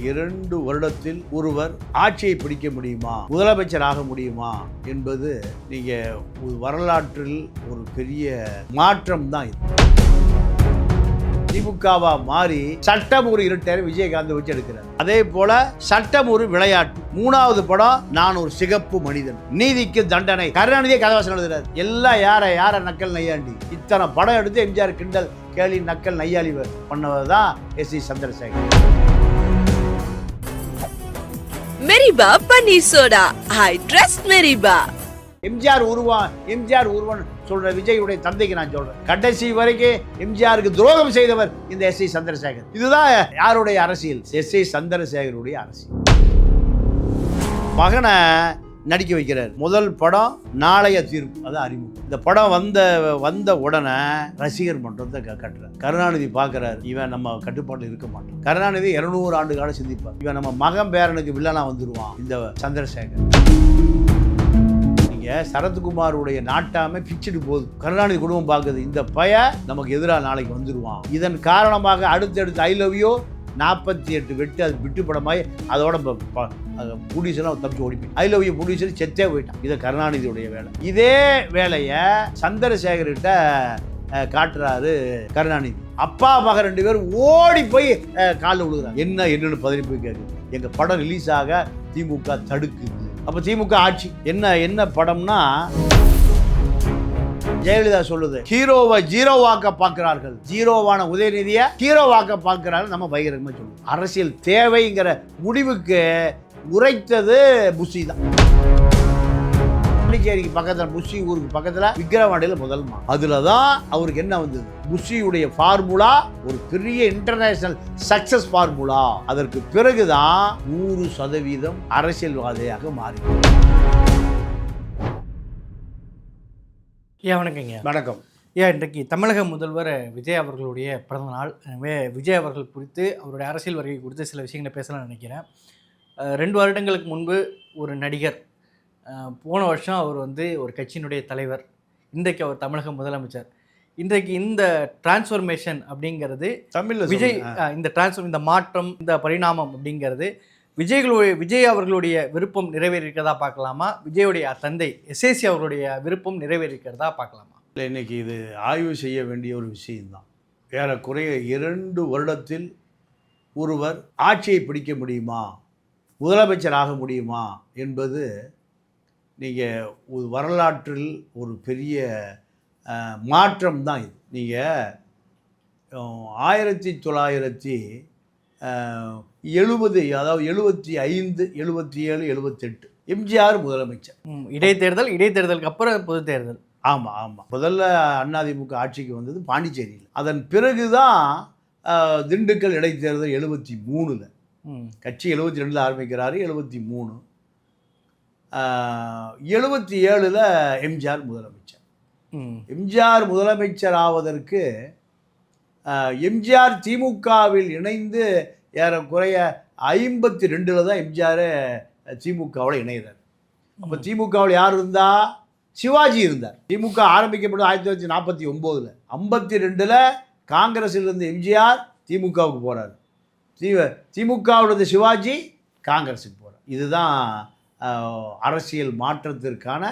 2 வருடத்தில் ஒருவர் ஆட்சியை பிடிக்க முடியுமா, முதலமைச்சராக முடியுமா என்பது நீங்க வரலாற்றில் ஒரு பெரிய மாற்றம் தான் இது. திமுகவா மாறி சட்டம் ஒரு இருட்டை விஜயகாந்த் வச்சு எடுக்கிறார். அதே போல சட்டம் ஒரு விளையாட்டு. 3வது படம் நான் ஒரு சிகப்பு மனிதன், நீதிக்கு தண்டனை. கருணாநிதியே கதவாசம் எழுதுறாரு. எல்லாம் யார நக்கல் நையாண்டி. இத்தனை படம் எடுத்து எம்ஜிஆர் கிண்டல் கேலி நக்கல் நையாளி பண்ணவர் தான் எஸ்.சி. சந்திரசேகர். மெரிபா பன்னீர் சோடா, ஐ ட்ரஸ்ட் மெரிபா. எம்ஜிஆர் உருவான் சொல்ற விஜயுடைய தந்தைக்கு நான் சொல்றேன், கடைசி வரைக்கும் எம்ஜிஆருக்கு துரோகம் செய்தவர் இந்த எஸ்.சி. சந்திரசேகர். இதுதான் யாருடைய அரசியல்? எஸ்.சி. சந்திரசேகருடைய அரசியல். மகனை நடிக்க வைக்கிறார். முதல் படம் நாளைய தீர்ப்பு, அது அறிமுகம். இந்த படம் வந்த உடனே ரசிகர் மன்றத்தை கட்டுறார். கருணாநிதி பார்க்கிறார், இவன் நம்ம கட்டுப்பாட்டில் இருக்க மாட்டான். கருணாநிதி 200 ஆண்டு காலம் சிந்திப்பார், இவன் நம்ம மகன் பேரனுக்கு வில்லனா வந்துருவான் இந்த சந்திரசேகர். நீங்க சரத்குமாருடைய நாட்டாம பிச்சுட்டு போகுது, கருணாநிதி குடும்பம் பார்க்குது, இந்த நமக்கு எதிராக நாளைக்கு வந்துருவான். இதன் காரணமாக அடுத்தடுத்து ஐ லவ் யூ 48 வெட்டு, அது விட்டு படமாய் அதோட ப்ரொடியூசர்லாம் தப்பிச்சு ஓடிப்போய் ஐ லவ் யூ ப்ரொடியூசர் செத்தே போயிட்டான். இது கருணாநிதியுடைய வேலை. இதே வேலையை சந்திரசேகர்கிட்ட காட்டுறாரு கருணாநிதி. அப்பா மகன் 2 பேரும் ஓடி போய் காலில் விழுகிறாங்க. என்னன்னு பதறி போய் கேட்குது. எங்க படம் ரிலீஸ் ஆக திமுக தடுக்குது. அப்ப திமுக ஆட்சி என்ன படம்னா, ஜெயலலிதா சொல்லுது, ஹீரோவை ஜீரோவாக்க பார்க்கிறார்கள், ஜீரோவான உதயநிதியை ஹீரோவாக்க பார்க்கிறார்கள். நம்ம பகிரங்கமா சொல்லுவோம். அரசியல் தேவைங்கிற முடிவுக்கு உரைத்தது புஷி தான். புதுச்சேரிக்கு பக்கத்தில் புஷி ஊருக்கு பக்கத்தில் விக்கிரவாண்டியில் முதல்மா. அதுல தான் அவருக்கு என்ன வந்தது? புஷியுடைய ஃபார்முலா ஒரு பெரிய இன்டர்நேஷனல் சக்சஸ் ஃபார்முலா. அதற்கு பிறகுதான் 100% அரசியல்வாதியாக மாறி. வணக்கங்க. வணக்கம். இன்றைக்கு தமிழக முதல்வர் விஜய் அவர்களுடைய பிறந்த நாள். எனவே விஜய் அவர்கள் குறித்து, அவருடைய அரசியல் வருகை குறித்து சில விஷயங்களை பேசலாம்னு நினைக்கிறேன். 2 வருடங்களுக்கு முன்பு ஒரு நடிகர், போன வருஷம் அவர் ஒரு கட்சியினுடைய தலைவர், இன்றைக்கு அவர் தமிழக முதலமைச்சர். இன்றைக்கு இந்த டிரான்ஸ்ஃபர்மேஷன் அப்படிங்கிறது தமிழ் விஜய், இந்த மாற்றம், இந்த பரிணாமம் அப்படிங்கிறது விஜய் அவர்களுடைய விருப்பம் நிறைவேறிக்கிறதா பார்க்கலாமா, விஜயுடைய தந்தை எஸ்.ஏ.சி. அவர்களுடைய விருப்பம் நிறைவேறிக்கிறதா பார்க்கலாமா? இல்லை, இன்னைக்கு இது ஆய்வு செய்ய வேண்டிய ஒரு விஷயம்தான். ஏறக்குறைய 2 வருடத்தில் ஒருவர் ஆட்சியை பிடிக்க முடியுமா, முதலமைச்சராக முடியுமா என்பது நீங்கள் வரலாற்றில் ஒரு பெரிய மாற்றம் தான் இது. நீங்கள் 1970, அதாவது 75, 77, 78 எம்ஜிஆர் முதலமைச்சர். இடைத்தேர்தலுக்கு அப்புறம் பொது தேர்தல். ஆமாம். முதல்ல அதிமுக ஆட்சிக்கு வந்தது பாண்டிச்சேரியில். அதன் பிறகுதான் திண்டுக்கல் இடைத்தேர்தல் 73. கட்சி 72 ஆரம்பிக்கிறாரு. 73, 77 எம்ஜிஆர் முதலமைச்சர். எம்ஜிஆர் முதலமைச்சர் ஆவதற்கு எம்ஜிஆர் திமுகவில் இணைந்து ஏறக்குறைய 52 தான் எம்ஜிஆர் திமுகவில் இணைகிறார். அப்போ திமுகவில் யார் இருந்தா? சிவாஜி இருந்தார். திமுக ஆரம்பிக்கப்பட்டது 1949. 52 காங்கிரஸில் இருந்த எம்ஜிஆர் திமுகவுக்கு போகிறார். திமுகவில் இருந்த சிவாஜி காங்கிரஸுக்கு போகிறார். இதுதான் அரசியல் மாற்றத்திற்கான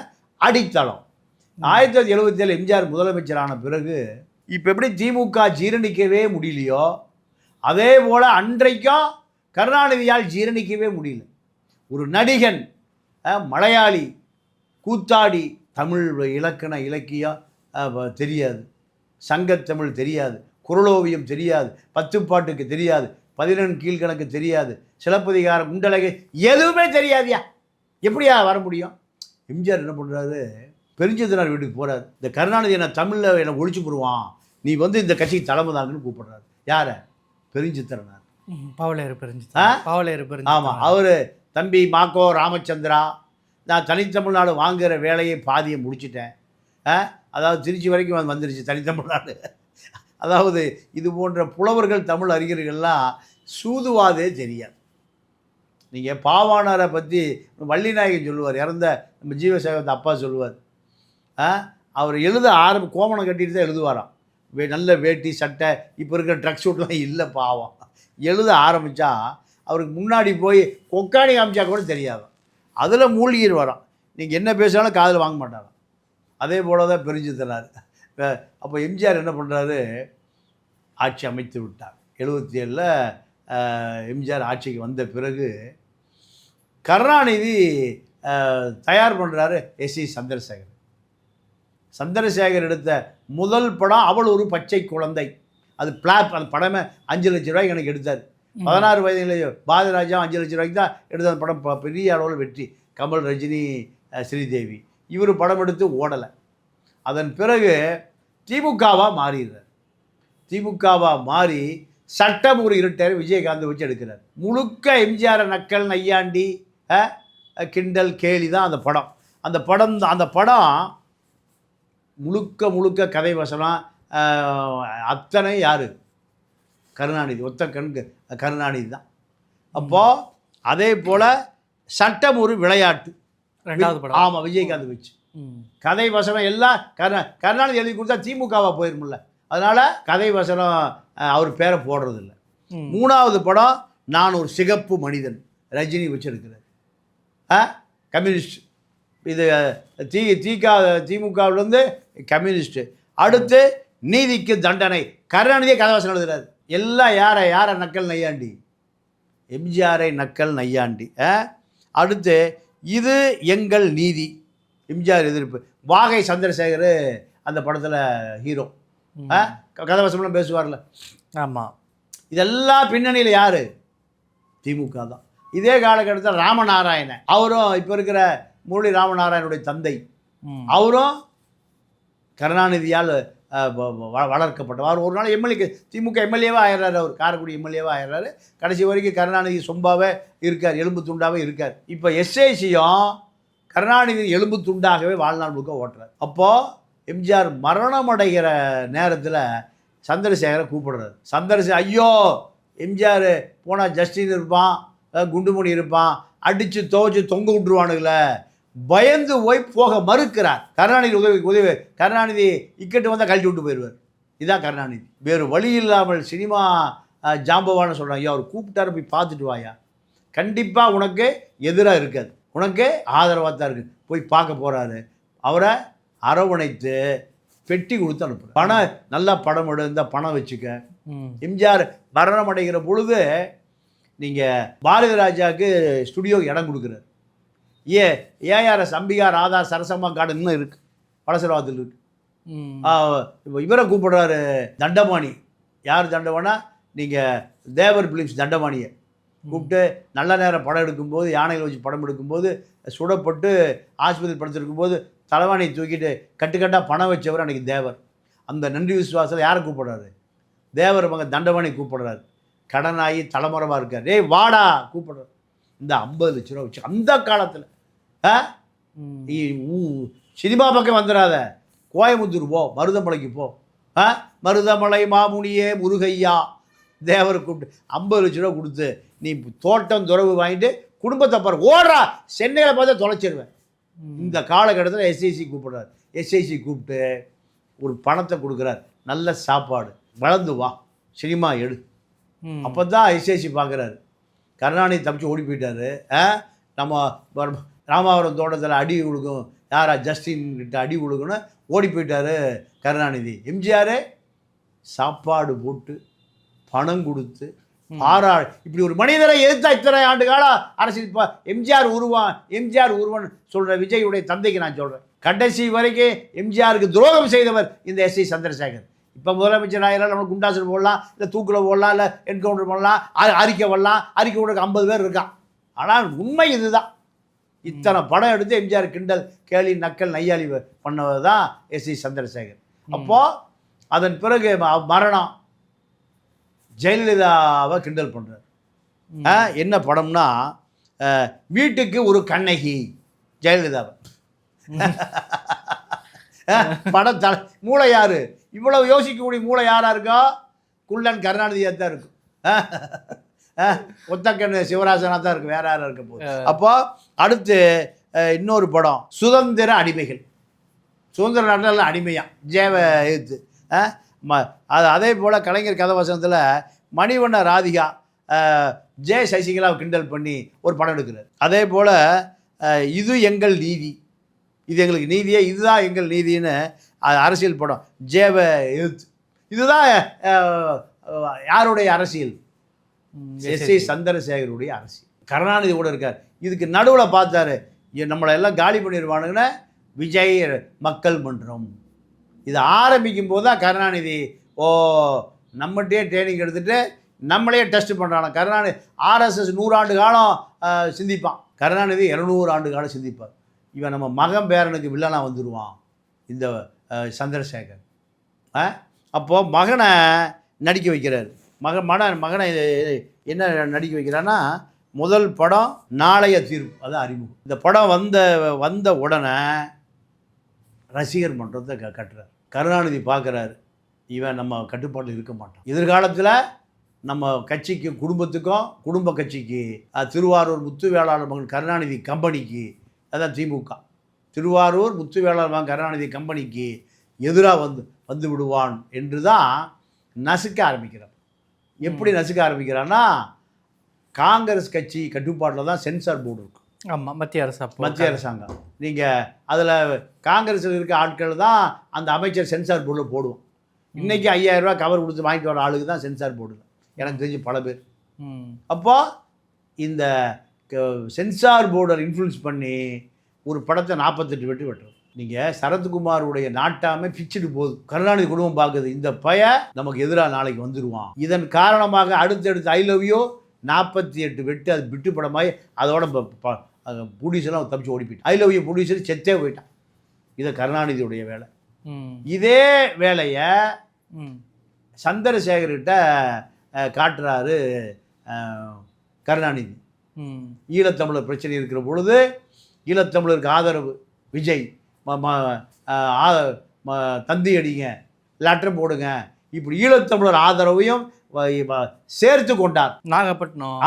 அடித்தளம். 1977 எம்ஜிஆர் முதலமைச்சரான பிறகு இப்போ எப்படி திமுக ஜீரணிக்கவே முடியலையோ, அதே போல் அன்றைக்கும் கருணாநிதியால் ஜீரணிக்கவே முடியல. ஒரு நடிகன், மலையாளி, கூத்தாடி, தமிழ் இலக்கண இலக்கியம் தெரியாது, சங்கத்தமிழ் தெரியாது, குறளோவியம் தெரியாது, 10 பாட்டுக்கு தெரியாது, 11 கீழ்கணக்கு தெரியாது, சிலப்பதிகாரம், குண்டலகை எதுவுமே தெரியாதியா, எப்படியா வர முடியும்? எம்ஜிஆர் என்ன பண்ணுறாரு? பெருஞ்சித்திரனார் வீட்டுக்கு போகிறார். இந்த கருணாநிதி என்ன தமிழில் என்னை ஒழிச்சு போடுவான், நீ இந்த கட்சிக்கு தலைமை தாங்கன்னு கூப்பிடுறாரு. யாரை? பெருஞ்சித்திரனார். பாவலேறு. ஆமாம். அவர் தம்பி மாக்கோ ராமச்சந்திரா, நான் தனித்தமிழ்நாடு வாங்குகிற வேலையை பாதியை முடிச்சிட்டேன். அதாவது திருச்சி வரைக்கும் வந்துருச்சு தனித்தமிழ்நாடு. அதாவது இது போன்ற புலவர்கள், தமிழ் அறிஞர்கள்லாம் சூதுவாதே தெரியாது. நீங்கள் பாவாணரை பற்றி வள்ளிநாயகன் சொல்லுவார், இறந்த நம்ம ஜீவசேகரத்தை அப்பா சொல்லுவார். அவர் எழுத கோமணம் கட்டிட்டு தான் எழுதுவாராம். நல்ல வேட்டி சட்டை, இப்போ இருக்கிற ட்ரக் ஷூட்லாம் இல்லை பாவம். எழுத ஆரம்பித்தா அவருக்கு முன்னாடி போய் கொக்காணி காமிச்சா கூட தெரியாது. அதில் மூழ்கிட்டு வரோம். நீங்கள் என்ன பேசினாலும் காதில் வாங்க மாட்டாங்க. அதே போல தான் பிரிஞ்சு தராரு. அப்போ எம்ஜிஆர் என்ன பண்ணுறாரு, ஆட்சி அமைத்து விட்டார். 77ல் எம்ஜிஆர் ஆட்சிக்கு வந்த பிறகு கருணாநிதி தயார் பண்ணுறாரு எஸ்சி சந்திரசேகர். சந்திரசேகர் எடுத்த முதல் படம் அவள் ஒரு பச்சை குழந்தை. அது பிளாப், அந்த படமே 5 லட்ச ரூபாய்க்கு எனக்கு எடுத்தார். 16 வயதிலேயோ பாரதிராஜா 5 லட்ச ரூபாய்க்கு தான் எடுத்த அந்த படம் பெரிய அளவில் வெற்றி. கமல், ரஜினி, ஸ்ரீதேவி இவர் படம் எடுத்து ஓடலை. அதன் பிறகு திமுகவாக மாறிடுறார். திமுகவாக மாறி சட்டம் ஒரு இருட்டார் விஜயகாந்த் வச்சு எடுக்கிறார். முழுக்க எம்ஜிஆர் நக்கல் நையாண்டி கிண்டல் கேலி தான் அந்த படம். அந்த படம் முழுக்க கதை வசனம் அத்தனை யார், கருணாநிதி. ஒத்த கண்கு கருணாநிதி தான். அப்போது அதே போல் சட்டம் ஒரு விளையாட்டு 2வது படம். ஆமாம், விஜயகாந்த் வச்சு கதை வசனம் எல்லாம் கருணாநிதி எழுதி கொடுத்தா திமுகவாக போயிருமில்ல. அதனால் கதை வசனம் அவர் பேரை போடுறதில்ல. 3வது படம் நான் ஒரு சிகப்பு மனிதன், ரஜினி வச்சு எடுக்கிறார். கம்யூனிஸ்ட். இது திமுகவிலேருந்து கம்யூனிஸ்ட்டு. அடுத்து நீதிக்கு தண்டனை, கருணாநிதியே கதை வசனம் எழுதுறாரு. எல்லாம் யாரை நக்கல் நையாண்டி, எம்ஜிஆரை நக்கல் நையாண்டி. அடுத்து இது எங்கள் நீதி, எம்ஜிஆர் எதிர்ப்பு. வாகை சந்திரசேகர் அந்த படத்தில் ஹீரோ. கதவசம்லாம் பேசுவார்ல. ஆமாம். இதெல்லாம் பின்னணியில் யார், திமுக தான். இதே காலகட்டத்தில் ராமநாராயணன், அவரும் இப்போ இருக்கிற முரளி ராமநாராயணுடைய தந்தை, அவரும் கருணாநிதியால் வளர்க்கப்பட்டவர். ஒரு நாள் எம்எல்ஏ, திமுக எம்எல்ஏவாக ஆயிடுறாரு. அவர் காரைக்குடி எம்எல்ஏவாக ஆயிடுறாரு. கடைசி வரைக்கும் கருணாநிதி சொம்பாவே இருக்கார், எலும்பு துண்டாகவே இருக்கார். இப்போ எஸ்ஐசியும் கருணாநிதி எலும்பு துண்டாகவே வாழ்நாள் முழுக்க ஓட்டுறார். அப்போது எம்ஜிஆர் மரணம் அடைகிற நேரத்தில் சந்திரசேகரை கூப்பிடுறாரு. சந்திரசேகர் ஐயோ, எம்ஜிஆர் போனால் ஜஸ்டின் இருப்பான், குண்டுமணி இருப்பான், அடித்து துவைச்சு தொங்க விட்டுருவானுங்களே, பயந்து போய் போக மறுக்கிறார். கருணாநிதி உதவி கருணாநிதி இக்கட்டு வந்தால் கழட்டி விட்டு போயிடுவார். இதுதான் கருணாநிதி. வேறு வழி இல்லாமல் சினிமா ஜாம்பவான்னு சொல்கிறாங்க. ஐயா, அவர் கூப்பிட்டாரு, போய் பார்த்துட்டு வாயா, கண்டிப்பாக உனக்கு எதிராக இருக்காது, உனக்கு ஆதரவாக தான் இருக்குது. போய் பார்க்க போகிறாரு. அவரை அரவணைத்து பெட்டி கொடுத்து அனுப்புகிறார். பணம் நல்லா படம் எடுந்த பணம் வச்சுக்க. எம்ஜிஆர் மரணம் அடைகிற பொழுது நீங்கள் பாரதி ராஜாவுக்கு ஸ்டுடியோ இடம் கொடுக்குறாரு. ஏஆர்எஸ் அம்பிகா ராதா சரசம்மா கார்டன் இன்னும் இருக்குது, பழசரவாதத்தில் இருக்குது. இப்போ இவரை கூப்பிடுறாரு தண்டபாணி. யார் தண்டபானா, நீங்கள் தேவர் பிலிம்ஸ் தண்டபாணியை கூப்பிட்டு நல்ல நேரம் படம் எடுக்கும்போது, யானைகளை வச்சு படம் எடுக்கும்போது சுடப்பட்டு ஆஸ்பத்திரி படுத்திருக்கும்போது தலைவாணியை தூக்கிட்டு கட்டுக்கட்டாக பணம் வச்சவர் அன்றைக்கி தேவர். அந்த நன்றி விசுவாசத்தில் யாரை கூப்பிடுறாரு, தேவர் மகன் தண்டபாணி கூப்பிடுறாரு. கடனாகி தலைமுறைவாக இருக்கார். ஏய் வாடா கூப்பிடுறாரு. இந்த 50 லட்ச ரூபா வச்சு அந்த காலத்தில் சினிமா பக்கம் வந்துடாத, கோயம்புத்தூர் போ, மருதமலைக்கு போ. மருதமலை மாமுனியே முருகையா, தேவரை கூப்பிட்டு 50 லட்ச ரூபா கொடுத்து நீ தோட்டம் துறவு வாங்கிட்டு குடும்பத்தை பாரு, ஓடுறா, சென்னையில் பார்த்தா தொலைச்சிருவேன். இந்த காலகட்டத்தில் எஸ்ஐசி கூப்பிடுறாரு. எஸ்ஐசி கூப்பிட்டு ஒரு பணத்தை கொடுக்குறார், நல்ல சாப்பாடு, வளர்ந்து வா, சினிமா எடு. அப்போ தான் எஸ்ஐசி பார்க்குறாரு. கருணாநிதி தப்பிச்சு ஓடி போயிட்டாரு. நம்ம ராமாவரம் தோட்டத்தில் அடி கொடுக்கும், யாரா ஜஸ்டின் கிட்ட அடி கொடுக்கணும், ஓடி போயிட்டாரு கருணாநிதி. எம்ஜிஆர் சாப்பாடு போட்டு பணம் கொடுத்து இப்படி ஒரு மனிதரை எதிர்த்தா இத்தனை ஆண்டு காலம் அரசியல். எம்ஜிஆர் உருவான் சொல்கிற விஜயுடைய தந்தைக்கு நான் சொல்கிறேன், கடைசி வரைக்கும் எம்ஜிஆருக்கு துரோகம் செய்தவர் இந்த எஸ்சி சந்திரசேகர். இப்போ முதலமைச்சர் ஆயிரம் நம்ம குண்டாசல் போடலாம், இல்லை தூக்கில் போடலாம், இல்லை என்கவுண்டர் பண்ணலாம், அறிக்கை வரலாம், அறிக்கை விட 50 பேர் இருக்கான். ஆனால் உண்மை இதுதான். இத்தனை படம் எடுத்து எம்ஜிஆர் கிண்டல் கேலி நக்கல் நையாளி பண்ணவர் தான் எஸ்சி சந்திரசேகர். அப்போது அதன் பிறகு மரணம், ஜெயலலிதாவை கிண்டல் பண்ணுறார். என்ன படம்னா வீட்டுக்கு ஒரு கண்ணகி ஜெயலலிதாவை. படம் மூளை யாரு, இவ்வளவு யோசிக்கக்கூடிய மூளை யாரா இருக்கோ, குள்ளன் கருணாநிதியாக தான் இருக்கும். ஒத்தக்கண்ணு சிவராசனாக தான் இருக்கும், வேற யாராக இருக்க போகுது. அப்போ அடுத்து இன்னொரு படம் சுதந்திர அடிமைகள். சுதந்திர நாட்டில் அடிமையா ஜேவ எழுத்து. அதே போல் கலைஞர் கதவசனத்தில் மணிவண்ண ராதிகா ஜெய சசிகலாவை கிண்டல் பண்ணி ஒரு படம் எடுக்கிறார். அதே போல் இது எங்கள் நீதி, இது எங்களுக்கு நீதியே, இதுதான் எங்கள் நீதின்னு அரசியல் படம் ஜேவை எழுத்து. இதுதான் யாருடைய அரசியல்? எஸ்.ஏ. சந்திரசேகருடைய அரசியல். கருணாநிதி கூட இருக்கார். இதுக்கு நடுவில் பார்த்தாரு, நம்மளை எல்லாம் காலி பண்ணிடுவானுங்கன்னா விஜய் மக்கள் மன்றம். இது ஆரம்பிக்கும் போது தான் கருணாநிதி நம்மகிட்டே ட்ரைனிங் எடுத்துகிட்டு நம்மளே டெஸ்ட் பண்ணுறாங்க. கருணாநிதி ஆர்எஸ்எஸ் 100 ஆண்டு காலம் சிந்திப்பான், கருணாநிதி 200 ஆண்டு காலம் சிந்திப்பார். இவன் நம்ம மகன் பேரனுக்கு வில்லனாக வந்துடுவான் இந்த சந்திரசேகர். அப்போது மகனை நடிக்க வைக்கிறார். மகனை என்ன நடிக்க வைக்கிறான்னா, முதல் படம் நாளைய தீர்ப்பு, அது அறிமுகம். இந்த படம் வந்த உடனே ரசிகர் மன்றத்தை கட்டுறார். கருணாநிதி பார்க்குறாரு, இவன் நம்ம கட்டுப்பாட்டில் இருக்க மாட்டான். எதிர்காலத்தில் நம்ம கட்சிக்கும் குடும்பத்துக்கும், குடும்ப கட்சிக்கு, திருவாரூர் முத்துவேளாளர் மகன் கருணாநிதி கம்பெனிக்கு, அதான் திமுக, திருவாரூர் முத்துவேளாளர் மகன் கருணாநிதி கம்பெனிக்கு எதிராக வந்து விடுவான் என்று தான் நசுக்க ஆரம்பிக்கிறார். எப்படி நசுக்க ஆரம்பிக்கிறான்னா, காங்கிரஸ் கட்சி கட்டுப்பாட்டில் தான் சென்சார் போர்டு இருக்கும். ஆமாம், மத்திய அரசாங்கம். நீங்கள் அதில் காங்கிரஸில் இருக்க ஆட்கள் தான் அந்த அமைச்சர் சென்சார் போர்டில் போடுவோம். இன்றைக்கி 5000 ரூபா கவர் கொடுத்து வாங்கிட்டு வர ஆளுக்கு தான் சென்சார் போர்டு, எனக்கு தெரிஞ்சு பல பேர். அப்போ இந்த சென்சார் போர்டை இன்ஃப்ளூயன்ஸ் பண்ணி ஒரு படத்தை 48 வெட்டுறது. நீங்கள் சரத்குமாருடைய நாட்டாமே பிச்சுட்டு போகுது. கருணாநிதி குடும்பம் பார்க்குது, இந்த நமக்கு எதிராக நாளைக்கு வந்துடுவான். இதன் காரணமாக அடுத்தடுத்து ஐ லவ் யூ 48 வெட்டு, அது விட்டு படமாகி அதோட ப்ரொடியூசர்லாம் தப்பிச்சு ஓடி போயிட்டான். ஐ லவ் யூ ப்ரொடியூசர் செத்தே போயிட்டான். இதை கருணாநிதியுடைய வேலை. இதே வேலையை சந்திரசேகர்கிட்ட காட்டுறாரு கருணாநிதி. ஈழத்தமிழர் பிரச்சனை இருக்கிற பொழுது ஈழத்தமிழருக்கு ஆதரவு விஜய், தந்தி அடிங்க, லெட்டர் போடுங்க, இப்படி ஈழத்தமிழர் ஆதரவையும் சேர்த்து கொண்டார். நாகப்பட்டினம்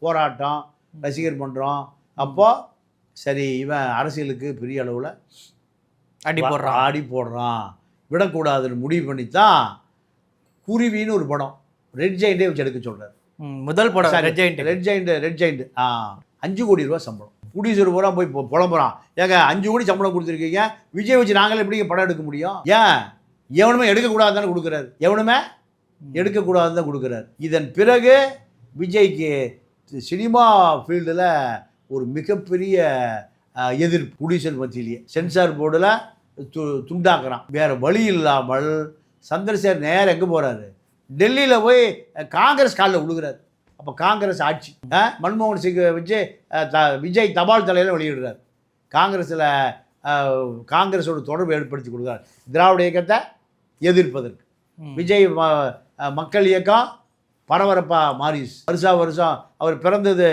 போராட்டம், ரசிகர் மன்றம். அப்போ சரி, இவன் அரசியலுக்கு பெரிய அளவில் அடி போடுறான், விடக்கூடாதுன்னு முடிவு பண்ணித்தான் குருவின்னு ஒரு படம் ரெட் ஜெயிண்டே வச்சு எடுக்க சொல்கிறார். முதல் படம் ரெட் ஜெயிண்ட் 5 கோடி ரூபா சம்பளம். ப்ரொடியூசர் பூரா போய் புலம்புறான், ஏங்க 5 கோடி சம்பளம் கொடுத்துருக்கீங்க, விஜய் வச்சு நாங்களே எப்படி படம் எடுக்க முடியும்? ஏன் எவனுமே எடுக்கக்கூடாது தானே கொடுக்குறாரு, எவனுமே எடுக்கக்கூடாது தான் கொடுக்குறாரு. இதன் பிறகு விஜய்க்கு சினிமா ஃபீல்டில் ஒரு மிகப்பெரிய எதிர்ப்பு ப்ரொடியூசர் மத்தியிலேயே. சென்சார் போர்டில் துண்டாக்குறான். வேறு வழி இல்லாமல் சந்திரசேகர் நேரம் எங்கே போகிறாரு, டெல்லியில் போய் காங்கிரஸ் காலில் விழுகிறார். அப்போ காங்கிரஸ் ஆட்சி, மன்மோகன் சிங் வச்சு விஜய் தபால் தலையில் வெளியிடுறார். காங்கிரஸோட தொடர்பு ஏற்படுத்தி கொடுக்குறார் திராவிட இயக்கத்தை எதிர்ப்பதற்கு. விஜய் மக்கள் இயக்கம் பரபரப்பாக மாறிஸ். வருஷம் அவர் பிறந்தது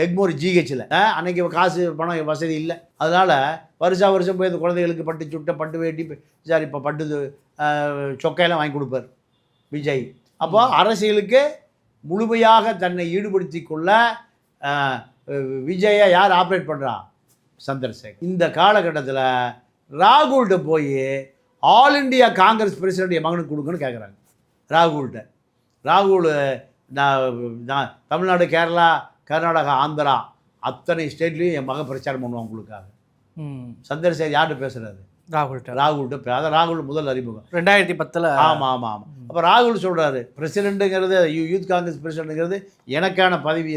எக்மோர் ஜிஹெச்சில். அன்றைக்கி காசு பணம் வசதி இல்லை, அதனால் வருஷம் போய் இந்த குழந்தைகளுக்கு பட்டு சுட்டை, பட்டு வேட்டி, சார் இப்போ பட்டு சொக்கையெல்லாம் வாங்கி கொடுப்பார் விஜய். அப்போ அரசியலுக்கு முழுமையாக தன்னை ஈடுபடுத்தி கொள்ள விஜயை யார் ஆப்ரேட் பண்ணுறா? சந்திரசேகர். இந்த காலகட்டத்தில் ராகுல்கிட்ட போய் ஆல் இண்டியா காங்கிரஸ் பிரசிடென்ட் என் மகனுக்கு கொடுங்கன்னு கேட்குறாங்க ராகுல்கிட்ட. ராகுல் நான் தமிழ்நாடு, கேரளா, கர்நாடகா, ஆந்திரா அத்தனை ஸ்டேட்லேயும் என் மகன் பிரச்சாரம் பண்ணுவான் உங்களுக்காக. சந்திரசேகர் யார்கிட்ட பேசுகிறாரு? ராகுல்கிட்ட. அதான் ராகுல் முதல் அறிமுகம் 2010. ஆமாம். அப்போ ராகுல் சொல்கிறாரு, பிரசிடெண்ட்டுங்கிறது, யூத் காங்கிரஸ் பிரசிடெண்ட்டுங்கிறது எனக்கான பதவி.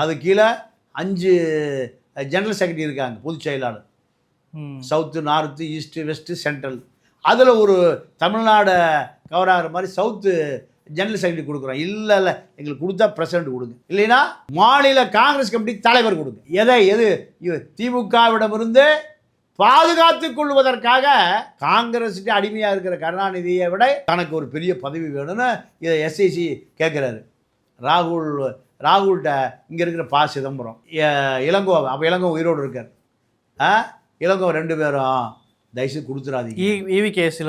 அது கீழே 5 ஜெனரல் செக்ரட்டரி இருக்காங்க, பொதுச் செயலாளர், south, north, east, west, central. அதில் ஒரு தமிழ்நாடு கவர் ஆகிற மாதிரி சவுத்து ஜெனரல் செக்ரட்டரி கொடுக்குறோம். இல்லை எங்களுக்கு கொடுத்தா பிரசிடென்ட் கொடுங்க, இல்லைன்னா மாநில காங்கிரஸ் கமிட்டி தலைவர் கொடுங்க. எது திமுகவிடமிருந்து பாதுகாத்துக் கொள்வதற்காக காங்கிரஸுக்கு அடிமையாக இருக்கிற கருணாநிதியை விட தனக்கு ஒரு பெரிய பதவி வேணும்னு இதை எஸ்ஐசி கேட்குறாரு. ராகுல்கிட்ட இங்கே இருக்கிற சிதம்பரம், இளங்கோவன். அப்போ இளங்கோவன் உயிரோடு இருக்கார். இளங்கோவன் 2 பேரும் தயவுசெய்து கொடுத்துடாதீங்க. ஈவிகேஎஸ்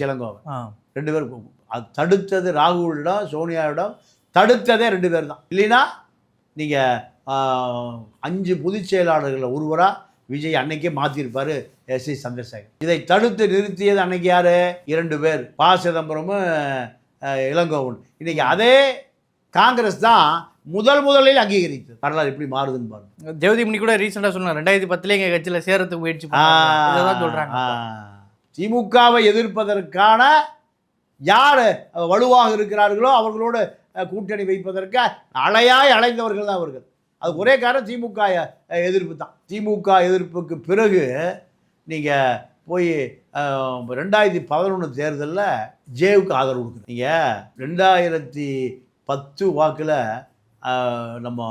இளங்கோவன் 2 பேரும் அது தடுத்தது ராகுலிடம், சோனியாவிடம் தடுத்ததே 2 பேர் தான். இல்லைன்னா நீங்கள் 5 பொதுச் செயலாளர்களில் ஒருவராக விஜய் அன்னைக்கே மாற்றிருப்பார் எஸ்.ஏ. சந்திரசேகர். இதை தடுத்து நிறுத்தியது அன்னைக்கு யார்? 2 பேர், சிதம்பரமும் இளங்கோவன். இன்றைக்கி அதே காங்கிரஸ் தான் முதலில் அங்கீகரித்தது. வரலாறு எப்படி மாறுதுன்னு பாருங்க. ஜெகதீப் கூட ரீசெண்டாக சொன்னார் 2010 எங்கள் கட்சியில் சேரத்துக்கு முயற்சி பண்ணாங்க சொல்கிறாங்க. திமுகவை எதிர்ப்பதற்கான யார் வலுவாக இருக்கிறார்களோ அவர்களோடு கூட்டணி வைப்பதற்கு அலைந்தவர்கள் தான் அவர்கள். அது ஒரே காரணம் திமுக எதிர்ப்பு தான். திமுக எதிர்ப்புக்கு பிறகு நீங்கள் போய் 2011 தேர்தலில் ஜேவுக்கு ஆதரவு கொடுக்குறீங்க. நீங்கள் 2010 வாக்கில் நம்ம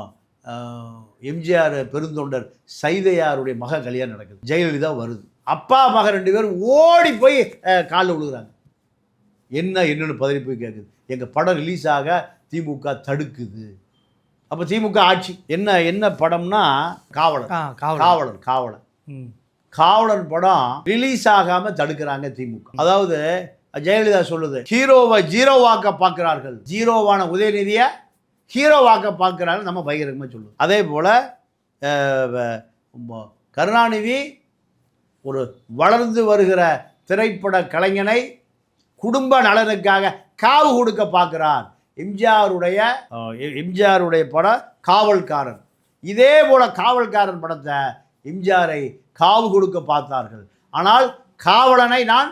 எம்ஜிஆர் பெருந்தொண்டர் சைதையாருடைய மக கல்யாணம் நடக்குது. ஜெயலலிதா வருது. அப்பா மக 2 பேரும் ஓடி போய் காலில் விழுகிறாங்க. என்னன்னு பதறி போய் கேட்குது. எங்கள் படம் ரிலீஸ் ஆக திமுக தடுக்குது. அப்போ திமுக ஆட்சி என்ன படம்னா காவலன் படம் ரிலீஸ் ஆகாம தடுக்கிறாங்க திமுக. அதாவது ஜெயலலிதா சொல்லுது, ஹீரோவை ஜீரோவாக்க பார்க்கிறார்கள், ஜீரோவான உதயநிதியை ஹீரோவாக்க பார்க்கிறார்கள் நம்ம பகிரங்கமாக சொல்லுது. அதே போல் கருணாநிதி ஒரு வளர்ந்து வருகிற திரைப்பட கலைஞனை குடும்ப நலனுக்காக காவு கொடுக்க பார்க்கிறார். எம்ஜிஆருடைய படம் காவல்காரன். இதே போல காவல்காரன் படத்தை எம்ஜிஆரை காவு கொடுக்க பார்த்தார்கள். ஆனால் காவலனை நான்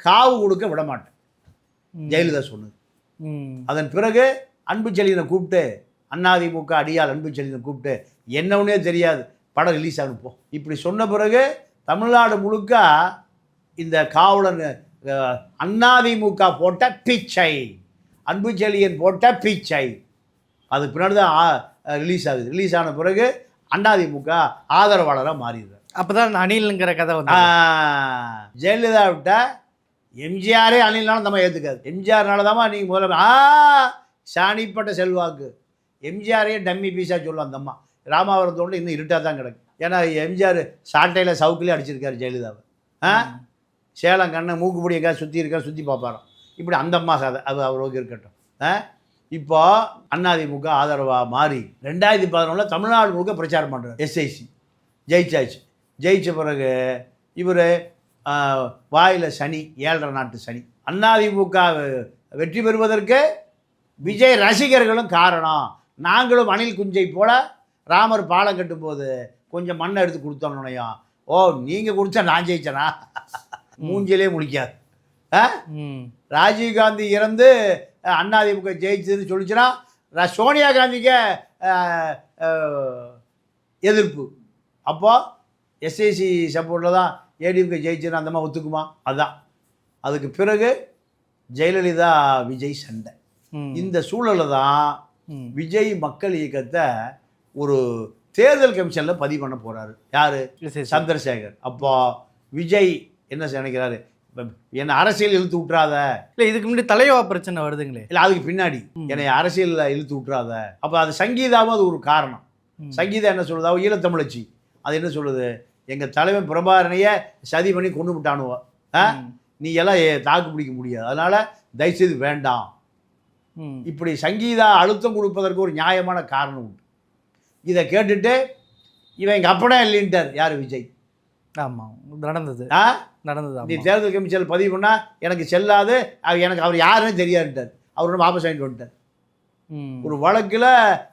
காவு கொடுக்க விட மாட்டேன் ஜெயலலிதா சொன்னது. அதன் பிறகு அன்பு செழியனை கூப்பிட்டு, அதிமுக அடியால் அன்பு செழியனை கூப்பிட்டு, என்னன்னே தெரியாது படம் ரிலீஸ் ஆகணும் இப்படி சொன்ன பிறகு தமிழ்நாடு முழுக்க இந்த காவலன் அதிமுக போட்ட பிச்சை, அன்பு செழியன் போட்ட பிச்சை, அதுக்கு பின்னாடி தான் ரிலீஸ் ஆகுது. ரிலீஸ் ஆன பிறகு அதிமுக ஆதரவாளராக மாறிடுறார். அப்போ தான் அணில்ங்கிற கதை வந்து ஜெயலலிதா விட்ட எம்ஜிஆரே அணில்னாலும் நம்ம ஏற்றுக்காது. எம்ஜிஆர்னால தான் நீங்கள் முதல்ல சாணிப்பட்ட செல்வாக்கு. எம்ஜிஆரையே டம்மி பீஸாக சொல்லும் அந்த அம்மா. ராமாவரத்தோடு இன்னும் இருட்டாக தான் கிடக்கு. ஏன்னா எம்ஜிஆர் சாட்டையில் சவுக்கிலே அடிச்சிருக்காரு ஜெயலலிதாவை. சேலம் கண்ணை மூக்குப்படி எங்கேயா சுற்றி பார்ப்பாராம். இப்படி அந்த அம்மா கதை அது அவருக்கு இருக்கட்டும். இப்போ அதிமுக ஆதரவாக மாறி 2011 தமிழ்நாடு முழுக்க பிரச்சாரம் பண்ணுறார். எஸ்ஐசி ஜெயிச்சாச்சு. ஜெயித்த பிறகு இவர் வாயில் சனி, 7.5 நாட்டு சனி. அதிமுக வெற்றி பெறுவதற்கு விஜய் ரசிகர்களும் காரணம். நாங்களும் அணில் குஞ்சை போல ராமர் பாலம் கட்டும்போது கொஞ்சம் மண்ணை எடுத்து கொடுத்தோன்னுனையும், ஓ நீங்கள் கொடுத்தா நான் ஜெயிச்சனா மூஞ்சிலே முடிக்காது. ராஜீவ்காந்தி இறந்து அதிமுக ஜெயிச்சதுன்னு சொல்லிச்சுன்னா சோனியா காந்திக்கு எதிர்ப்பு. அப்போது எஸ்ஐசி சப்போர்ட்டில் தான் ஏடிஎம்கே ஜெயிச்சுன்னா அந்த மாதிரி ஒத்துக்குமா? அதுதான். அதுக்கு பிறகு ஜெயலலிதா விஜய் சண்டை. இந்த சூழலில் தான் விஜய் மக்கள் இயக்கத்தை ஒரு தேர்தல் கமிஷனில் பதிவு பண்ண போகிறாரு. யார்? சந்திரசேகர். அப்போ விஜய் என்ன நினைக்கிறாரு, என்னை அரசியல் இழுத்து விட்றாத. இல்லை, இதுக்கு முன்னாடி தலைவா பிரச்சனை வருதுங்களே. இல்லை, அதுக்கு பின்னாடி என்னை அரசியலில் இழுத்து விட்றாத. அப்போ அது சங்கீதாவும் அது ஒரு காரணம். சங்கீதா என்ன சொல்லுது, அவள் ஈழத்தமிழச்சி. அது என்ன சொல்லுது, எங்கள் தலைவன் பிரபாகரனையே சதி பண்ணி கொண்டு விட்டானுவோ, நீ எல்லாம் தாக்கு பிடிக்க முடியாது, அதனால் தயவுசெய்து வேண்டாம். இப்படி சங்கீதா அழுத்தம் கொடுப்பதற்கு ஒரு நியாயமான காரணம் உண்டு. இதை கேட்டுட்டு இவன் எங்கள் அப்பனே இல்லைன்ட்டார். யார்? விஜய். ஆமாம், நடந்தது. நீ தேர்தல் கமிஷனில் பதிவு பண்ணால் எனக்கு செல்லாது, எனக்கு அவர் யாருன்னு தெரியாதுட்டார். அவரோட வாபஸ் வாங்கிட்டு வந்துட்டார். ஒரு வழக்கில்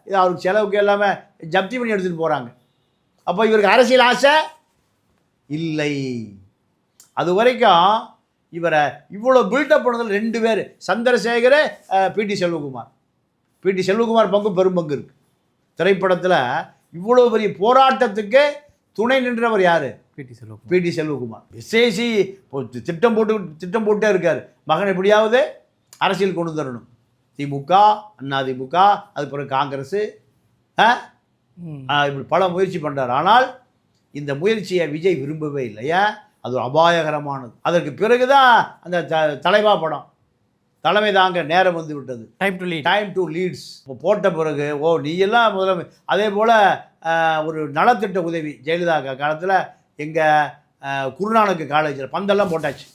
இது அவருக்கு செலவுக்கு எல்லாமே ஜப்தி பண்ணி எடுத்துகிட்டு போகிறாங்க. அப்போ இவருக்கு அரசியல் ஆசை இல்லை. அது வரைக்கும் இவரை இவ்வளோ பில்டப் பண்ணதில் 2 பேர், சந்திரசேகர், பிடி செல்வகுமார் பங்கு பெரும்பங்கு இருக்குது. திரைப்படத்தில் இவ்வளோ பெரிய போராட்டத்துக்கு துணை நின்றவர் யார்? பிடி செல்வகுமார். எஸ்ஏசி திட்டம் போட்டே இருக்கார், மகன் எப்படியாவது அரசியல் கொண்டு தரணும். திமுக, அதிமுக, அது பிறகு காங்கிரஸ், இப்படி பல முயற்சி பண்ணுறார். ஆனால் இந்த முயற்சியை விஜய் விரும்பவே இல்லையா? அது ஒரு அபாயகரமானது. அதற்கு பிறகுதான் அந்த தலைவா படம் தலைமை தாங்க நேரம் வந்து விட்டது, டைம் டு லீட்ஸ் போட்ட பிறகு, ஓ நீ எல்லாம் முதல்ல. அதே போல் ஒரு நலத்திட்ட உதவி ஜெயலலிதா காலத்தில் எங்கள் குருநானக்கு காலேஜில் பந்தெல்லாம் போட்டாச்சு.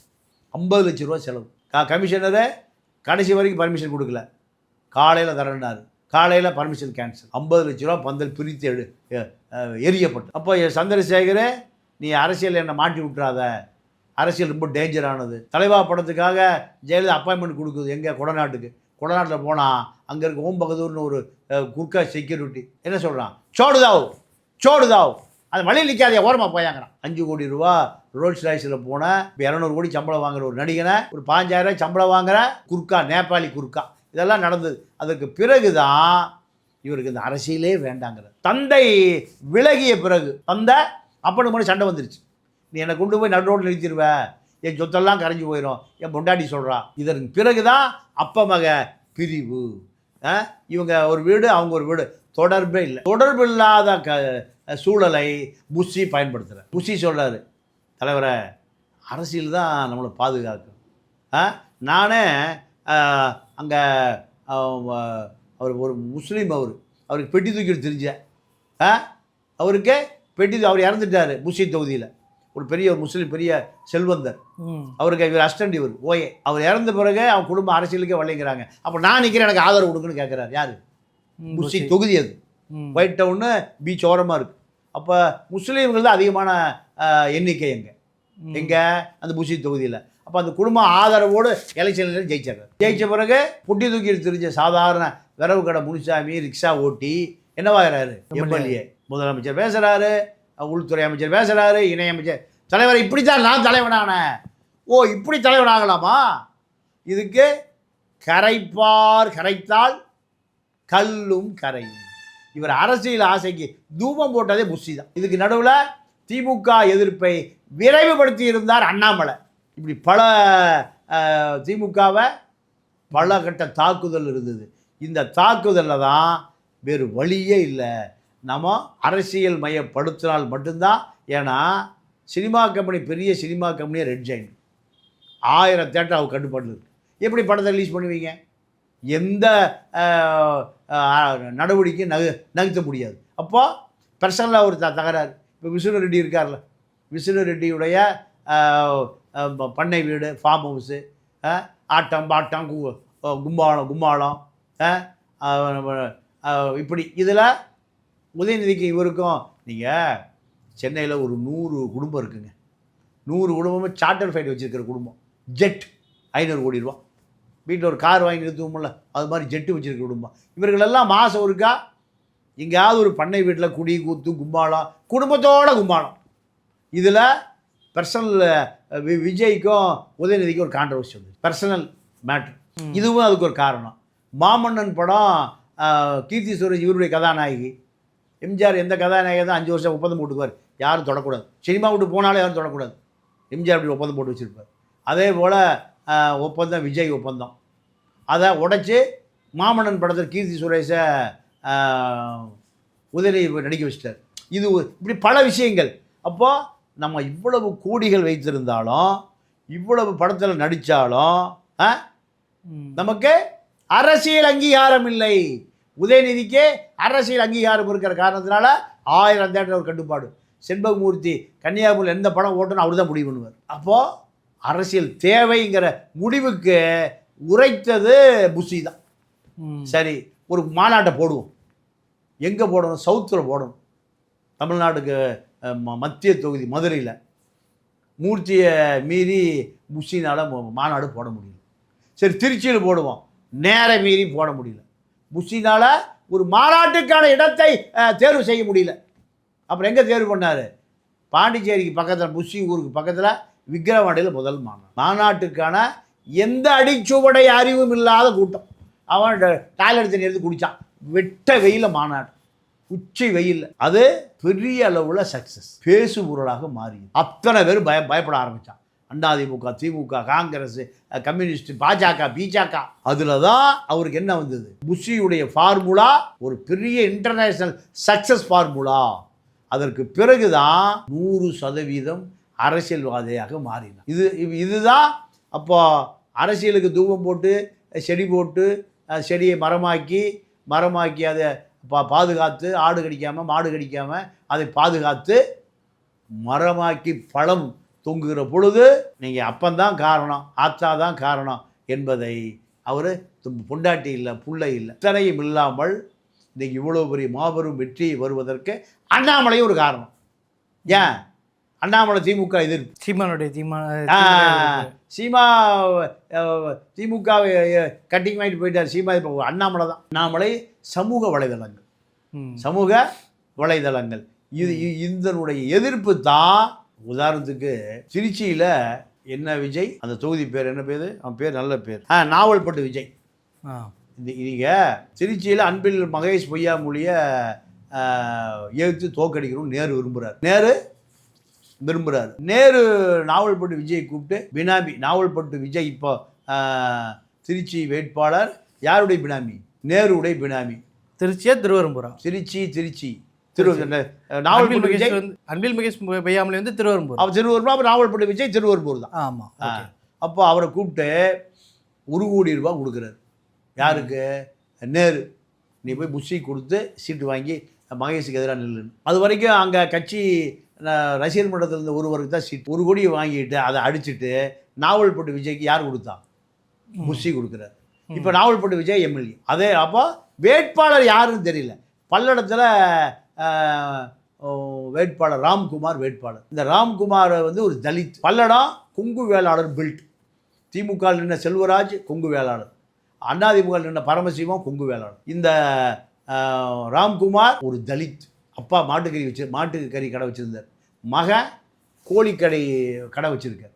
50 லட்ச ரூபா செலவு. கமிஷனரு கடைசி வரைக்கும் பர்மிஷன் கொடுக்கல. காலையில் தரண்டார், காலையில் பர்மிஷன் கேன்சல். 50 லட்ச ரூபா பந்தல் பிரித்து எரியப்பட்டு. அப்போ சந்திரசேகரே, நீ அரசியல் என்னை மாட்டி விட்டுறாத, அரசியல் ரொம்ப டேஞ்சரானது. தலைவா படத்துக்காக ஜெயலலிதா அப்பாயின்மெண்ட் கொடுக்குது எங்கே? கொடநாட்டுக்கு. கொடநாட்டில் போனால் அங்கே இருக்க ஓம் பகதூர்னு ஒரு குர்கா செக்யூரிட்டி என்ன சொல்கிறான், சோடுதாவ் அந்த வழியில் நிற்காதே ஓரமாக போயாங்கிறான். 5 கோடி ரூபா ரோல்ஸ் ராய்ஸில் போன 200 கோடி சம்பளம் வாங்குற ஒரு நடிகனை, ஒரு 5000 சம்பளம் வாங்குற குர்கா, நேபாளி குர்கா, இதெல்லாம் நடந்தது. அதற்கு பிறகு தான் இவருக்கு இந்த அரசியலே வேண்டாங்கிற தந்தை விலகிய பிறகு தந்தை அப்பனுக்கு முன்னாடி சண்டை வந்துருச்சு. நீ என்னை கொண்டு போய் நடு ரோட்டில் நிறுத்திடுவ, என் சொத்தெல்லாம் கரைஞ்சி போயிடும், என் பொண்டாட்டி சொல்கிறா. இதற்கு பிறகு தான் அப்ப மக பிரிவு. இவங்க ஒரு வீடு, அவங்க ஒரு வீடு, தொடர்பே இல்லை. தொடர்பு இல்லாத சூழலை புஷி பயன்படுத்துகிறார். புஷி சொல்கிறாரு, தலைவரை அரசியல் தான் நம்மளை பாதுகாக்கும். நானே அங்கே அவர் ஒரு முஸ்லீம், அவருக்கு பெட்டி தூக்கிட்டு தெரிஞ்சேன். அவருக்கு அவர் இறந்துட்டார் புஷி தொகுதியில். ஒரு பெரிய முஸ்லீம், பெரிய செல்வந்தர், அவருக்கு இவர் அஸ்டண்ட், இவர் ஓயே. அவர் இறந்த பிறகு அவன் குடும்பம் அரசியலுக்கே வரலைங்கிறாங்க. அப்போ நான் நிற்கிறேன், எனக்கு ஆதரவு கொடுக்குன்னு கேட்குறாரு. யார்? புஷி தொகுதி. அது ஒயிட் டவுன்னு பீச் ஓரமாக இருக்குது. அப்போ முஸ்லீம்கள் தான் அதிகமான எண்ணிக்கை எங்கே அந்த புஷி தொகுதியில். அப்போ அந்த குடும்பம் ஆதரவோடு எலெக்ஷனில் ஜெயிச்சாங்க. ஜெயித்த பிறகு புட்டி தூக்கிட்டு தெரிஞ்ச சாதாரண விரவு கடை முனிசாமி ரிக்ஷா ஓட்டி என்னவாகிறாரு, எம்எல்ஏ. முதலமைச்சர் பேசுகிறாரு, உள்துறை அமைச்சர் பேசுகிறாரு, இணையமைச்சர். தலைவர் இப்படித்தான் நான் தலைவனானேன். ஓ, இப்படி தலைவனாகலாமா? இதுக்கு கரைத்தால் கல்லும் கரையும். இவர் அரசியல் ஆசைக்கு தூபம் போட்டதே புஷி தான். இதுக்கு நடுவில் திமுக எதிர்ப்பை விரைவுபடுத்தி இருந்தார் அண்ணாமலை. இப்படி பல திமுகவை பல கட்ட தாக்குதல் இருந்தது. இந்த தாக்குதலில் தான் வேறு வழியே இல்லை. நம்ம அரசியல் மையப்படுத்தினால் மட்டும்தான். ஏன்னா சினிமா கம்பெனி, பெரிய சினிமா கம்பெனியே ரெட் ஜெயின் 1000 தேட்டர் அவர் கட்டுப்பாட்டில் இருக்குது. எப்படி படத்தை ரிலீஸ் பண்ணுவீங்க? எந்த நடவடிக்கையும் நகர்த்த முடியாது. அப்போது பர்சனலாக ஒரு தகராறு. இப்போ விஷ்ணு ரெட்டி இருக்கார்ல, விஷ்ணு ரெட்டியுடைய பண்ணை வீடு, ஃபார்ம் ஹவுஸு, ஆட்டம் பாட்டம், கும்மாளம் இப்படி இதில் உதயநிதிக்கு இவருக்கும் நீங்கள் சென்னையில் ஒரு 100 குடும்பம் இருக்குங்க. 100 குடும்பமும் சார்ட்டர் ஃப்ளைட் வச்சுருக்கிற குடும்பம். ஜெட் 500 கோடி ரூபா. வீட்டில் ஒரு கார் வாங்கி நிறுத்துவோம்ல, அது மாதிரி ஜெட்டு வச்சுருக்க குடும்பம். இவர்களெல்லாம் மாதம் ஒருக்கா எங்கேயாவது ஒரு பண்ணை வீட்டில் குடி கூத்து கும்பாளம், குடும்பத்தோட கும்பாளம். இதில் பர்சனல் விஜய்க்கும் உதயநிதிக்கும் ஒரு கான்ட்ரவர்சி வந்து பர்சனல் மேட்ரு. இதுவும் அதுக்கு ஒரு காரணம். மாமன்னன் படம், கீர்த்தி சுரேஷ் இவருடைய கதாநாயகி. எம்ஜிஆர் எந்த கதாநாயகி தான் 5 வருஷம் ஒப்பந்தம் போட்டுக்குவார், யாரும் தொடக்கூடாது. சினிமா விட்டு போனாலும் யாரும் தொடக்கூடாது. எம்ஜிஆர் அப்படி ஒப்பந்தம் போட்டு வச்சுருப்பார். அதே போல் ஒப்பந்தம் விஜய் ஒப்பந்தம். அதை உடைச்சி மாமன்னன் படத்தில் கீர்த்தி சுரேஷை உதயநிதி நடிக்க வச்சிட்டார். இது இப்படி பல விஷயங்கள். அப்போது நம்ம இவ்வளவு கோடிகள் வைத்திருந்தாலும், இவ்வளவு படத்தில் நடித்தாலும் நமக்கு அரசியல் அங்கீகாரம் இல்லை. உதயநிதிக்கு அரசியல் அங்கீகாரம் இருக்கிற காரணத்தினால 1000 தேட்டர் ஒரு கட்டுப்பாடு. செண்பகமூர்த்தி கன்னியாகுமரியில் எந்த படம் ஓட்டணும் அவர் தான் முடிவு பண்ணுவார். அப்போது அரசியல் தேவைங்கிற முடிவுக்கு உரைத்தது புஷி தான். சரி, ஒரு மாநாட்டை போடுவோம். எங்கே போடணும்? சவுத்தில் போடணும். தமிழ்நாடுக்கு மத்திய தொகுதி மதுரையில். மூர்த்தியை மீறி புஷினால் மாநாடு போட முடியல. சரி, திருச்சியில் போடுவோம். நேர மீறி போட முடியல. புஷினால் ஒரு மாநாட்டுக்கான இடத்தை தேர்வு செய்ய முடியல. அப்புறம் எங்கே தேர்வு பண்ணார்? பாண்டிச்சேரிக்கு பக்கத்தில், புஷி ஊருக்கு பக்கத்தில் விக்கிரவாண்டியில் முதல் மாநாட்டுக்கான எந்த அடிச்சுவடை அறிவும் இல்லாத கூட்டம். அவன் டாய்லெட் தண்ணி எடுத்து குடித்தான். வெட்ட வெயிலில் மாநாடு, உச்சி வெயில். அது பெரிய அளவில் சக்ஸஸ், பேசு பொருளாக மாறியது. அத்தனை பேர் பயப்பட ஆரம்பித்தான். அதிமுக, திமுக, காங்கிரஸ், கம்யூனிஸ்ட், பாஜக, பிஜக. அதில் தான் அவருக்கு என்ன வந்தது? புஷியுடைய ஃபார்முலா ஒரு பெரிய இன்டர்நேஷ்னல் சக்ஸஸ் ஃபார்முலா. அதற்கு பிறகு தான் 100% அரசியல்வாதியாக மாறினார். இதுதான் அப்போ அரசியலுக்கு தூபம் போட்டு, செடி போட்டு, செடியை மரமாக்கி அதை பாதுகாத்து, ஆடு கடிக்காமல் மாடு கடிக்காமல் அதை பாதுகாத்து மரமாக்கி பழம் தொங்குகிற பொழுது நீங்கள் அப்பந்தான் காரணம், ஆத்தா தான் காரணம் என்பதை அவர் பொண்டாட்டி இல்லை, புள்ளை இல்லை, இத்தனையும் இல்லாமல் இன்றைக்கி இவ்வளோ பெரிய மாபெரும் வெற்றி வருவதற்கு அண்ணாமலையும் ஒரு காரணம். ஏன்? அண்ணாமலை திமுக எதிர்ப்பு. சீமானுடைய சீமா திமுகவை கட்டிங் வாங்கிட்டு போயிட்டார். சீமா இப்போ அண்ணாமலை தான். அண்ணாமலை சமூக வலைதளங்கள், சமூக வலைதளங்கள் இது இதனுடைய எதிர்ப்பு தான். உதாரணத்துக்கு திருச்சியில் என்ன விஜய், அந்த தொகுதி பேர் என்ன பேர், அவன் பேர் நல்ல பேர், நாவல்பட்டு விஜய். நீங்கள் திருச்சியில் அன்பில் மகேஷ் பொய்யாமொழிய எழுத்து தோக்கடிக்கணும்னு நேரு விரும்புகிறாரு. நேரு நாவல்பட்டு விஜய் கூப்பிட்டு பினாமி, நாவல்பட்டு விஜய் இப்போ திருச்சி வேட்பாளர் யாருடைய பினாமி? நேருடைய பினாமி. திருவெரும்பூரா? திருச்சி நாவல்பட்டு விஜய், அன்பில் மகேஷ் பொய்யாமொழி வந்து திருவெரும்பூர். அப்போ திருவெரும்பூர், அப்போ நாவல்பட்டு விஜய் திருவெரும்பூர் தான். ஆமாம். அப்போ அவரை கூப்பிட்டு ₹1 கோடி கொடுக்குறாரு. யாருக்கு? நேரு. நீ போய் புஷி கொடுத்து சீட்டு வாங்கி மகேஷுக்கு எதிராக நில்லுன்னு. அது வரைக்கும் அங்கே கட்சி ரசிகர் மன்றத்தில் இருந்த ஒருவருக்கு தான் சீட். 1 கோடியை வாங்கிட்டு அதை அடிச்சுட்டு நாவல்பட்டு விஜய்க்கு யார் கொடுத்தா? புஷி கொடுக்குறாரு. இப்போ நாவல்பட்டு விஜய் எம்எல்ஏ. அதே அப்போ வேட்பாளர் யாருன்னு தெரியல. பல்லடத்தில் வேட்பாளர் ராம்குமார் வேட்பாளர். இந்த ராம்குமார் வந்து ஒரு தலித். பல்லடம் கொங்கு வேளாளர் பில்ட். திமுக நின்ன செல்வராஜ் கொங்கு வேளாளர், அதிமுக நின்ன பரமசிவம் கொங்கு வேளாளர். இந்த ராம்குமார் ஒரு தலித். அப்பா மாட்டுக்கறி கடை வச்சுருந்தார், மகன் கோழிக்கடை கடை வச்சுருக்கார்.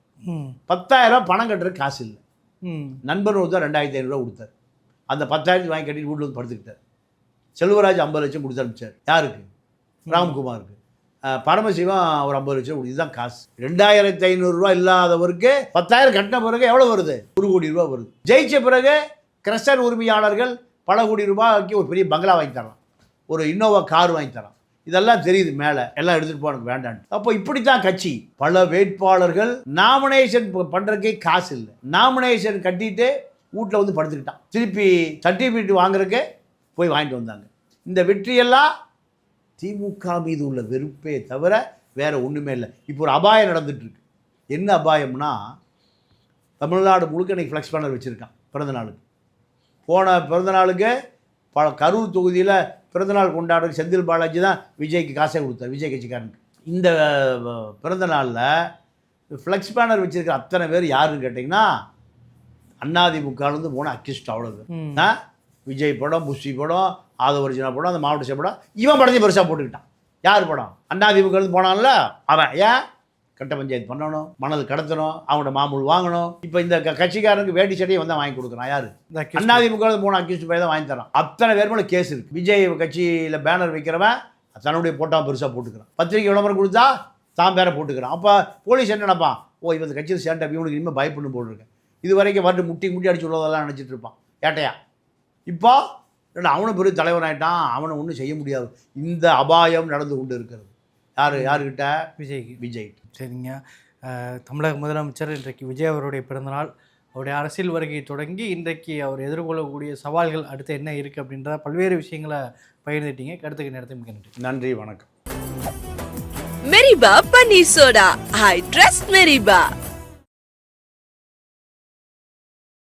10,000 பணம் கட்டுறதுக்கு காசு இல்லை. நண்பர் ஒருத்தர் 2,500 கொடுத்தார். அந்த 10,000 வாங்கி கட்டிட்டு வீட்டில் வந்து படுத்துக்கிட்டார். செல்வராஜ் 50 லட்சம் கொடுத்து அனுப்பிச்சார். யாருக்கு? ராம்குமாருக்கு. பரமசிவம் ஒரு 50 லட்சம் கொடுத்து. இதுதான் காசு. 2,500 இல்லாதவருக்கு 10,000 கட்டின பிறகு எவ்வளோ வருது? ₹1 கோடி வருது. ஜெயிச்ச பிறகு கிரஷர் உரிமையாளர்கள் பல கோடி ரூபாய்க்கு ஒரு பெரிய பங்களா வாங்கி தரலாம், ஒரு இன்னோவா கார் வாங்கி தரலாம். இதெல்லாம் தெரியுது மேலே, எல்லாம் எடுத்துகிட்டு போக எனக்கு வேண்டான்னு. அப்போ இப்படி தான் கட்சி. பல வேட்பாளர்கள் நாமினேஷன் பண்ணுறதுக்கே காசு இல்லை. நாமினேஷன் கட்டிட்டு வீட்டில் வந்து படுத்துக்கிட்டான். திருப்பி சர்டிஃபிகேட் வாங்குறதுக்கு போய் வாங்கிட்டு வந்தாங்க. இந்த வெற்றியெல்லாம் திமுக மீது உள்ள வெறுப்பே தவிர வேறு ஒன்றுமே இல்லை. இப்போ ஒரு அபாயம் நடந்துகிட்ருக்கு. என்ன அபாயம்னா, தமிழ்நாடு முழுக்க இன்றைக்கி ஃப்ளெக்ஸ் பேனர் வச்சுருக்கான் பிறந்தநாளுக்கு. போன பிறந்தநாளுக்கு கரூர் தொகுதியில் பிறந்தநாள் கொண்டாடுற செந்தில் பாலாஜி தான் விஜய்க்கு காசை கொடுத்தார், விஜய் கட்சிக்காரனுக்கு. இந்த பிறந்தநாளில் ஃப்ளெக்ஸ் பேனர் வச்சுருக்கிற அத்தனை பேர் யாருன்னு கேட்டிங்கன்னா அதிமுகலேருந்து போன அக்கிஸ்ட். அவ்வளோது. விஜய் படம், புஷி படம், ஆதவர்ஜனா படம், அந்த மாவட்ட படம், இவன் படத்தையும் பெருசாக போட்டுக்கிட்டான். யார் படம்? அதிமுகலேருந்து போனான்ல அவன். ஏன்? கட்ட பஞ்சாயத்து பண்ணணும், மணல் கடத்தணும், அவனோட மாமூல் வாங்கணும். இப்போ இந்த கட்சிக்காரனுக்கு வேட்டி சட்டையை வந்து வாங்கி கொடுக்குறான். யார்? அதிமுக போன அக்யூஸ்ட் பையன் தான் வாங்கி தரான். அத்தனை பேர் மேலே கேஸ் இருக்குது. விஜய் கட்சியில் பேனர் வைக்கிறவன் தன்னுடைய போட்டால் பெருசாக போட்டுக்கிறான். பத்திரிகை விளம்பரம் கொடுத்தா தான் பேரை போட்டுக்கிறான். அப்போ போலீஸ் என்ன நினைப்பான்? இவன் கட்சியில் சேர்ந்த இவனுக்கு இனிமேல் பயப்படணும் போட்டிருக்கேன். இது வரைக்கும் வந்து முட்டி அடிச்சு உள்ளதெல்லாம் நினச்சிட்டு இருப்பான் ஏட்டையா. இப்போ அவனும் பெரிய தலைவனாயிட்டான், அவனை ஒன்றும் செய்ய முடியாது. இந்த அபாயம் நடந்து கொண்டு இருக்கிறது. யாருக்கிட்ட? விஜய். சரிங்க. தமிழக முதலமைச்சர் இன்றைக்கு விஜய் அவருடைய பிறந்தநாள், அவருடைய அரசியல் வருகை தொடங்கி இன்றைக்கு அவர் எதிர்கொள்ளக்கூடிய சவால்கள் அடுத்து என்ன இருக்குது அப்படின்ற பல்வேறு விஷயங்களை பகிர்ந்துட்டீங்க. கருத்துக்கு நேரத்தை மிக நன்றி. நன்றி, வணக்கம். மெரிபா பன்னீர் சோடா. I trust மெரிபா.